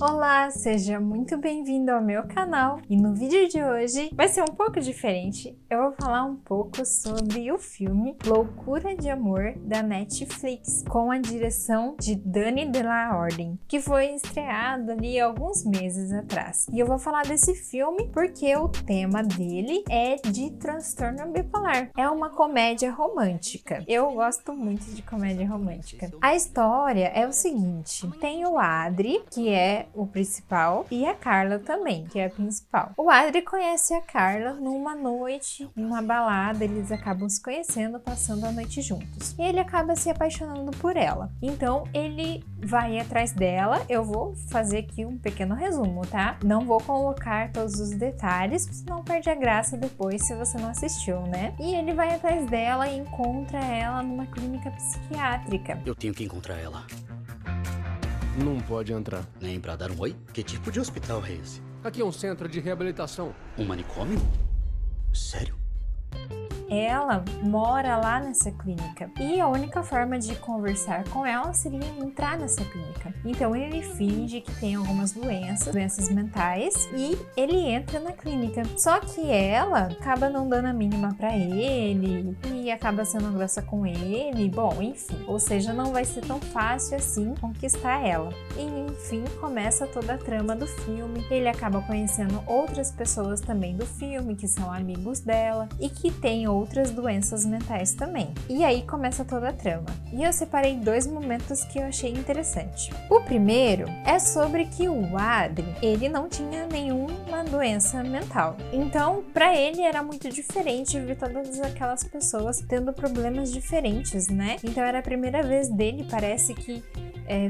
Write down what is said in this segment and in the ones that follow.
Olá, seja muito bem-vindo ao meu canal e no vídeo de hoje vai ser um pouco diferente. Eu vou falar um pouco sobre o filme Loucura de Amor da Netflix com a direção de Dani de la Orden, que foi estreado ali alguns meses atrás. E eu vou falar desse filme porque o tema dele é de transtorno bipolar. É uma comédia romântica. Eu gosto muito de comédia romântica. A história é o seguinte: tem o Adri, que é o principal, e a Carla também, que é a principal. O Adri conhece a Carla numa noite, numa balada, eles acabam se conhecendo, passando a noite juntos. E ele acaba se apaixonando por ela. Então ele vai atrás dela. Eu vou fazer aqui um pequeno resumo, tá? Não vou colocar todos os detalhes, senão perde a graça depois se você não assistiu, né? E ele vai atrás dela e encontra ela numa clínica psiquiátrica. Eu tenho que encontrar ela. Não pode entrar. Nem pra dar um oi? Que tipo de hospital é esse? Aqui é um centro de reabilitação. Um manicômio? Sério? Ela mora lá nessa clínica e a única forma de conversar com ela seria entrar nessa clínica. Então ele finge que tem algumas doenças mentais, e ele entra na clínica. Só que ela acaba não dando a mínima pra ele e acaba sendo grossa com ele. Bom, enfim, ou seja, não vai ser tão fácil assim conquistar ela. E enfim, começa toda a trama do filme. Ele acaba conhecendo outras pessoas também do filme que são amigos dela e que têm outras doenças mentais também. E aí começa toda a trama. E eu separei dois momentos que eu achei interessante. O primeiro é sobre que o Adri, ele não tinha nenhuma doença mental. Então, para ele era muito diferente ver todas aquelas pessoas tendo problemas diferentes, né? Então era a primeira vez dele, parece que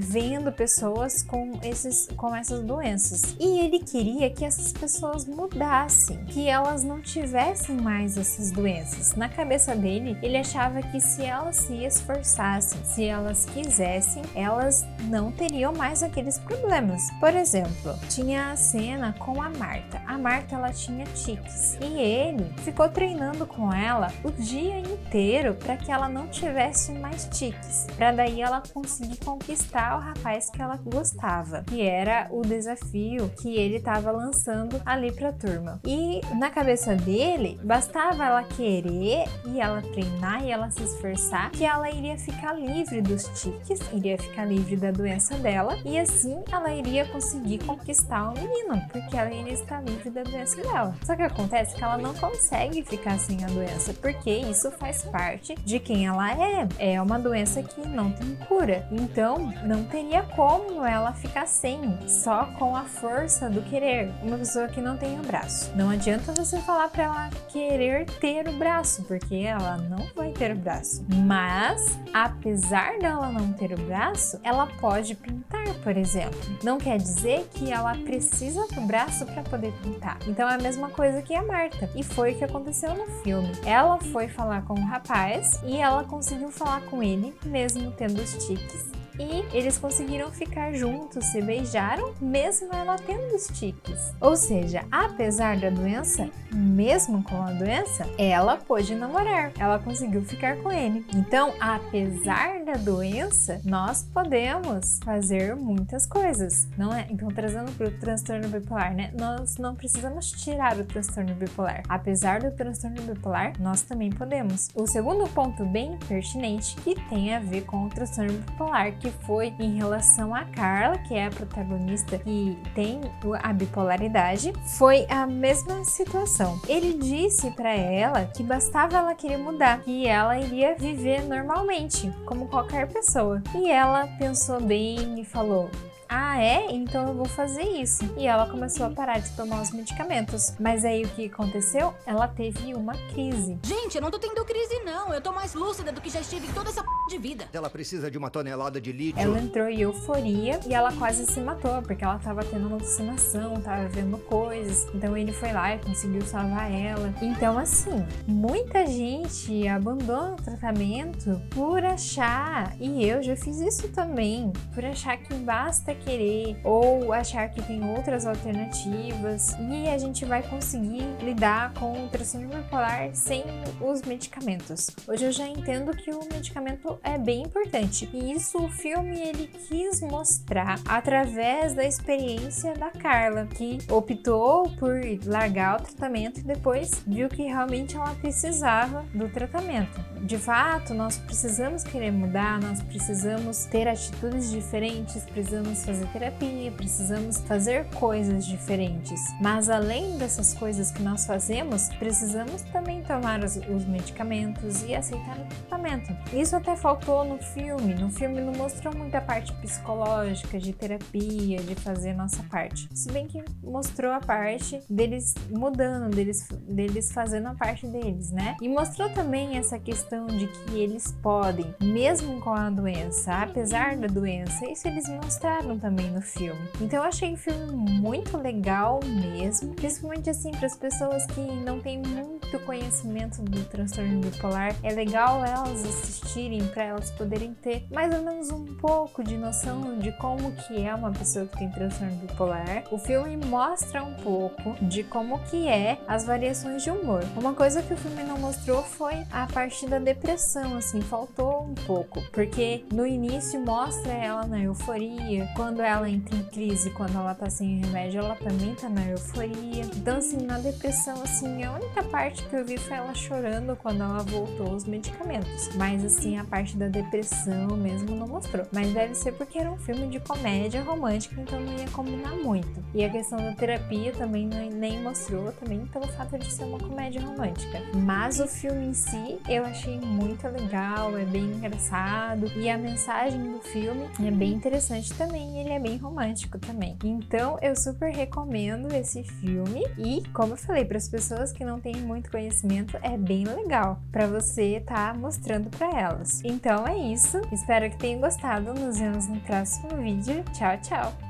vendo pessoas com essas doenças. E ele queria que essas pessoas mudassem, que elas não tivessem mais essas doenças. Na cabeça dele, ele achava que se elas se esforçassem, se elas quisessem, elas não teriam mais aqueles problemas. Por exemplo, tinha a cena com a Marta. A Marta, ela tinha tiques e ele ficou treinando com ela o dia inteiro para que ela não tivesse mais tiques, para daí ela conseguir conquistar o rapaz que ela gostava, que era o desafio que ele estava lançando ali para a turma. E na cabeça dele, bastava ela querer e ela treinar e ela se esforçar, que ela iria ficar livre dos tiques, iria ficar livre da doença dela, e assim ela iria conseguir conquistar o menino, porque ela iria estar livre da doença dela. Só que acontece que ela não consegue ficar sem a doença, porque isso faz parte de quem ela é. É uma doença que não tem cura. Então, não teria como ela ficar sem, só com a força do querer. Uma pessoa que não tem o braço. Não adianta você falar pra ela querer ter o braço, porque ela não vai ter o braço. Mas, apesar dela não ter o braço, ela pode pintar, por exemplo. Não quer dizer que ela precisa do braço para poder pintar. Então é a mesma coisa que a Marta. E foi o que aconteceu no filme. Ela foi falar com o rapaz e ela conseguiu falar com ele, mesmo tendo os tiques. E eles conseguiram ficar juntos, se beijaram, mesmo ela tendo os tiques. Ou seja, apesar da doença, mesmo com a doença, ela pôde namorar, ela conseguiu ficar com ele. Então, apesar da doença, nós podemos fazer muitas coisas, não é? Então, trazendo para o transtorno bipolar, né? Nós não precisamos tirar o transtorno bipolar. Apesar do transtorno bipolar, nós também podemos. O segundo ponto bem pertinente, que tem a ver com o transtorno bipolar, que foi em relação a Carla, que é a protagonista que tem a bipolaridade, foi a mesma situação. Ele disse para ela que bastava ela querer mudar, que ela iria viver normalmente, como qualquer pessoa. E ela pensou bem e falou: ah, é? Então eu vou fazer isso. E ela começou a parar de tomar os medicamentos. Mas aí o que aconteceu? Ela teve uma crise. Gente, eu não tô tendo crise não. Eu tô mais lúcida do que já estive em toda essa de vida. Ela precisa de uma tonelada de lítio. Ela entrou em euforia e ela quase se matou, porque ela tava tendo uma alucinação, tava vendo coisas. Então ele foi lá e conseguiu salvar ela. Então assim, muita gente abandona o tratamento por achar, e eu já fiz isso também, por achar que basta querer ou achar que tem outras alternativas e a gente vai conseguir lidar com o transtorno bipolar sem os medicamentos. Hoje eu já entendo que o medicamento é bem importante e isso o filme ele quis mostrar através da experiência da Carla, que optou por largar o tratamento e depois viu que realmente ela precisava do tratamento. De fato, nós precisamos querer mudar, nós precisamos ter atitudes diferentes, precisamos fazer terapia, precisamos fazer coisas diferentes. Mas além dessas coisas que nós fazemos, precisamos também tomar os medicamentos e aceitar o tratamento. Isso até faltou no filme. No filme não mostrou muita parte psicológica, de terapia, de fazer a nossa parte. Se bem que mostrou a parte deles mudando, deles fazendo a parte deles, né? E mostrou também essa questão de que eles podem, mesmo com a doença, apesar da doença, isso eles mostraram também no filme. Então eu achei o filme muito legal mesmo, principalmente assim para as pessoas que não têm muito conhecimento do transtorno bipolar, é legal elas assistirem para elas poderem ter mais ou menos um pouco de noção de como que é uma pessoa que tem transtorno bipolar. O filme mostra um pouco de como que é as variações de humor. Uma coisa que o filme não mostrou foi a parte da depressão, assim, faltou um pouco, porque no início mostra ela na euforia, quando ela entra em crise, quando ela tá sem remédio, ela também tá na euforia. Então, assim, na depressão, assim, a única parte que eu vi foi ela chorando quando ela voltou aos medicamentos, mas assim, a parte da depressão mesmo não mostrou, mas deve ser porque era um filme de comédia romântica, então não ia combinar muito. E a questão da terapia também nem mostrou, também pelo fato de ser uma comédia romântica. Mas o filme em si, eu achei muito legal, é bem engraçado e a mensagem do filme é bem interessante também, ele é bem romântico também. Então eu super recomendo esse filme e, como eu falei, para as pessoas que não têm muito conhecimento, é bem legal para você tá mostrando para elas. Então é isso, espero que tenham gostado, nos vemos no próximo vídeo, tchau, tchau!